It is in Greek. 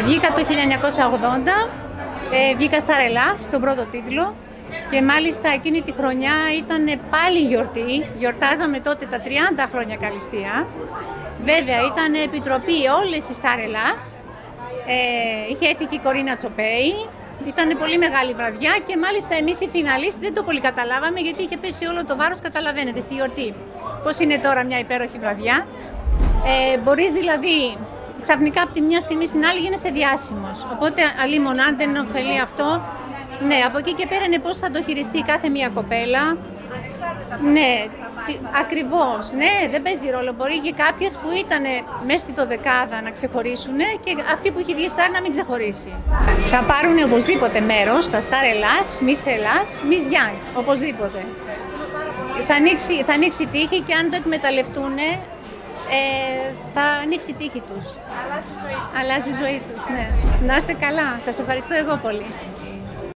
Βγήκα το 1980, βγήκα στα Ρελάς, στον πρώτο τίτλο και μάλιστα εκείνη τη χρονιά ήταν πάλι γιορτή. Γιορτάζαμε τότε τα 30 χρόνια Καλυστία. Βέβαια ήταν επιτροπή όλες οι Σταρ Ελλάς. Είχε έρθει και η Κορίνα Τσοπέη. Ήταν πολύ μεγάλη βραδιά και μάλιστα εμείς οι φιναλίστ δεν το πολύ καταλάβαμε γιατί είχε πέσει όλο το βάρος, καταλαβαίνετε, στη γιορτή. Πώς είναι τώρα μια υπέροχη βραδιά. Μπορείς δηλαδή ξαφνικά από τη μια στιγμή στην άλλη γίνεσαι διάσημος. Οπότε αλίμονο αν δεν ωφελεί αυτό, ναι, από εκεί και πέρα είναι πώς θα το χειριστεί κάθε μια κοπέλα. Ναι, ακριβώς, ναι, δεν παίζει ρόλο. Μπορεί και κάποιες που ήταν μέσα στη δωδεκάδα να ξεχωρίσουν και αυτή που έχει βγει Σταρ να μην ξεχωρίσει. Θα πάρουν οπωσδήποτε μέρος στα Σταρ Ελλάς, Miss Ελλάς, Miss Young, οπωσδήποτε. Θα ανοίξει η τύχη και αν το εκμεταλλευτούν, θα ανοίξει η τύχη τους. Αλλάζει η ζωή τους, ναι. Να είστε καλά. Σας ευχαριστώ εγώ πολύ.